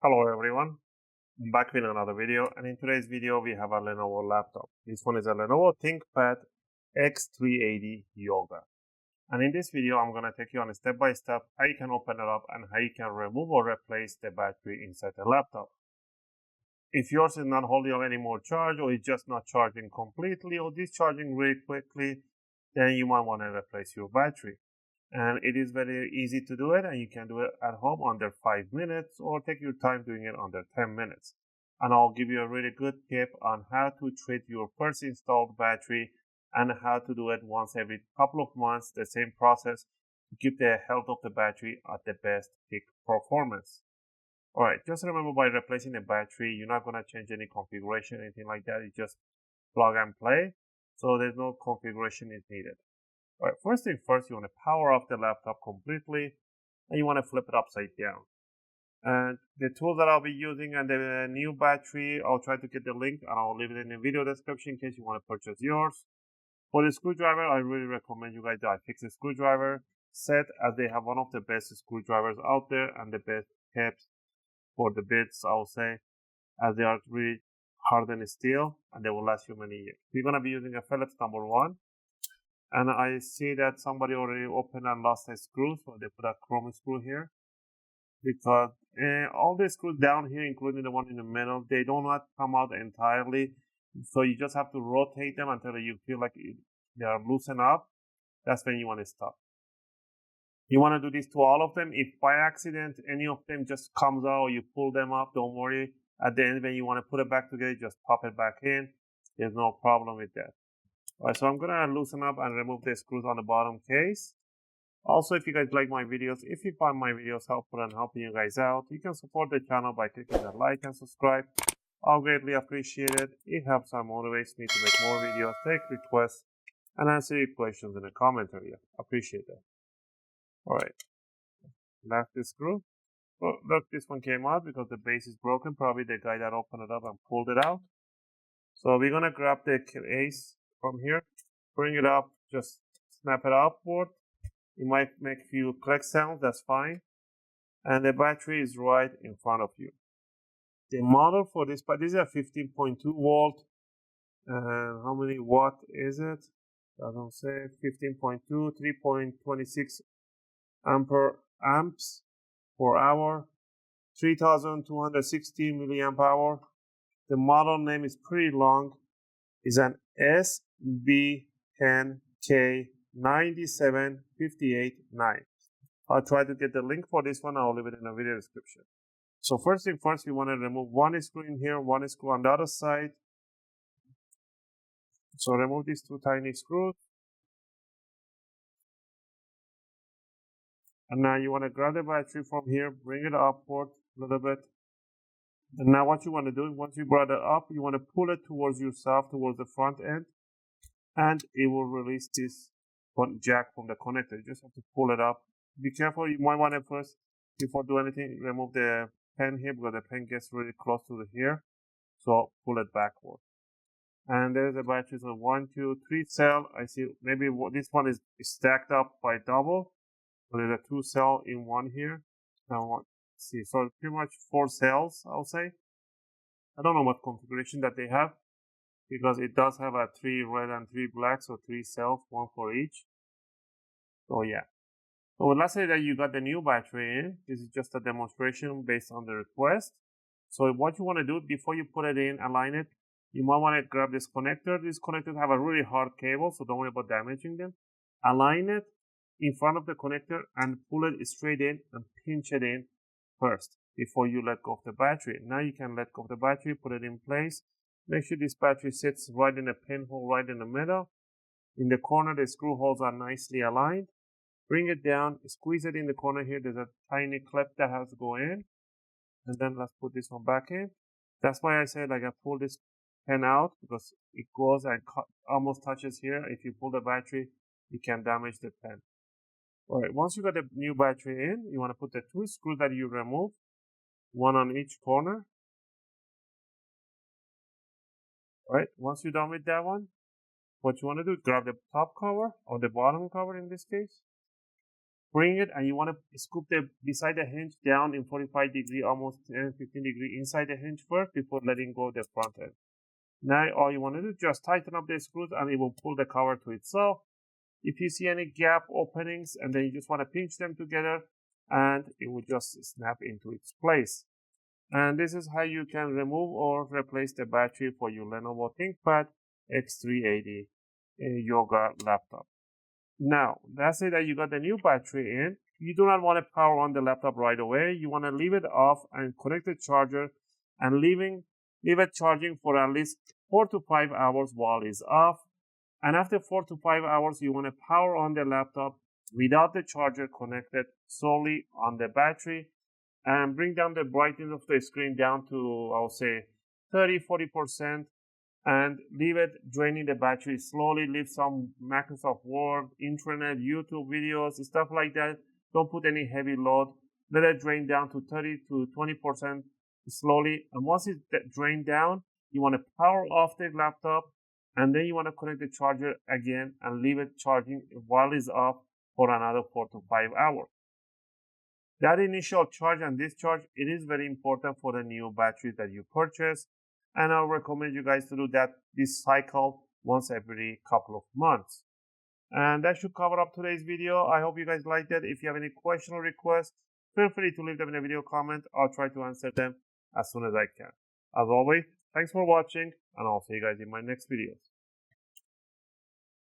Hello everyone, I'm back with another video, and in today's video we have a Lenovo laptop. This one is a Lenovo Thinkpad X380 Yoga. And in this video I'm going to take you on a step-by-step how you can open it up and how you can remove or replace the battery inside the laptop. If yours is not holding up any more charge, or it's just not charging completely or discharging really quickly, then you might want to replace your battery. And it is very easy to do it, and you can do it at home under 5 minutes, or take your time doing it under 10 minutes. And I'll give you a really good tip on how to treat your first installed battery and how to do it once every couple of months, the same process to keep the health of the battery at the best peak performance. Alright, just remember, by replacing the battery, you're not going to change any configuration, anything like that. You just plug and play, so there's no configuration is needed. Alright, first thing first, you want to power off the laptop completely, and you want to flip it upside down. And the tools that I'll be using and the new battery, I'll try to get the link and I'll leave it in the video description in case you want to purchase yours. For the screwdriver, I really recommend you guys that I fix a screwdriver set, as they have one of the best screwdrivers out there and the best tips for the bits, I will say, as they are really hardened steel and they will last you many years. We're going to be using a Phillips number 1. And I see that somebody already opened and lost a screw, so they put a chrome screw here. Because all the screws down here, including the one in the middle, they do not come out entirely. So you just have to rotate them until you feel like they are loosened up. That's when you want to stop. You want to do this to all of them. If by accident any of them just comes out or you pull them up, don't worry. At the end, when you want to put it back together, just pop it back in. There's no problem with that. Alright, so I'm going to loosen up and remove the screws on the bottom case. Also, if you guys like my videos, if you find my videos helpful and helping you guys out, you can support the channel by clicking the like and subscribe. I'll greatly appreciate it. It helps and motivates me to make more videos, take requests, and answer your questions in the comment area. Appreciate that. Alright, last the screw. Oh, look, this one came out because the base is broken. Probably the guy that opened it up and pulled it out. So we're going to grab the case from here, bring it up, just snap it upward. You might make a few click sounds, that's fine. And the battery is right in front of you. The model for this, but this is a 15.2 volt. And how many watt is it? Doesn't say. 15.2, 3.26 amps per hour, 3260 milliamp hour. The model name is pretty long. It's an SB10K97589. I'll try to get the link for this one. I'll leave it in the video description. So first thing first, we want to remove one screw in here, one screw on the other side. So remove these two tiny screws. And now you want to grab the battery from here, bring it upward a little bit. And now what you want to do, once you brought it up, you want to pull it towards yourself, towards the front end, and it will release this jack from the connector. You just have to pull it up. Be careful, you might want to first, before do anything, remove the pen here, because the pen gets really close to here. So pull it backward. And there's the battery, so 1, 2, 3 cell. I see maybe this one is stacked up by double. So there's a 2 cell in one here. Now see, so pretty much 4 cells, I'll say. I don't know what configuration that they have, because it does have a 3 red and 3 black, so 3 cells, 1 for each. So yeah. So let's say that you got the new battery in. This is just a demonstration based on the request. So what you want to do before you put it in, align it, you might want to grab this connector. These connectors have a really hard cable, so don't worry about damaging them. Align it in front of the connector and pull it straight in and pinch it in first before you let go of the battery. Now you can let go of the battery, put it in place. Make sure this battery sits right in the pinhole, right in the middle. In the corner, the screw holes are nicely aligned. Bring it down, squeeze it in the corner here. There's a tiny clip that has to go in. And then let's put this one back in. That's why I said like I pull this pen out, because it goes and almost touches here. If you pull the battery, you can damage the pen. Alright, once you got the new battery in, you want to put the 2 screws that you removed, one on each corner. Alright, once you're done with that one, what you want to do is grab the top cover or the bottom cover in this case, bring it, and you want to scoop the beside the hinge down in 45 degree, almost 10, 15 degree inside the hinge first before letting go of the front end. Now all you want to do is just tighten up the screws and it will pull the cover to itself. If you see any gap openings, and then you just want to pinch them together and it will just snap into its place. And this is how you can remove or replace the battery for your Lenovo Thinkpad X380 Yoga laptop. Now, let's say that you got the new battery in. You do not want to power on the laptop right away. You want to leave it off and connect the charger and leave it charging for at least 4 to 5 hours while it's off. And after 4 to 5 hours, you want to power on the laptop without the charger connected, solely on the battery, and bring down the brightness of the screen down to, I'll say, 30-40%, and leave it draining the battery slowly. Leave some Microsoft Word, internet, YouTube videos, stuff like that. Don't put any heavy load. Let it drain down to 30 to 20% slowly. And once it's drained down, you want to power off the laptop, and then you want to connect the charger again and leave it charging while it's off for another 4 to 5 hours. That initial charge and discharge, it is very important for the new batteries that you purchase, and I'll recommend you guys to do this cycle once every couple of months. And that should cover up today's video. I hope you guys liked it. If you have any question or requests, feel free to leave them in a video comment. I'll try to answer them as soon as I can. As always, thanks for watching, and I'll see you guys in my next videos.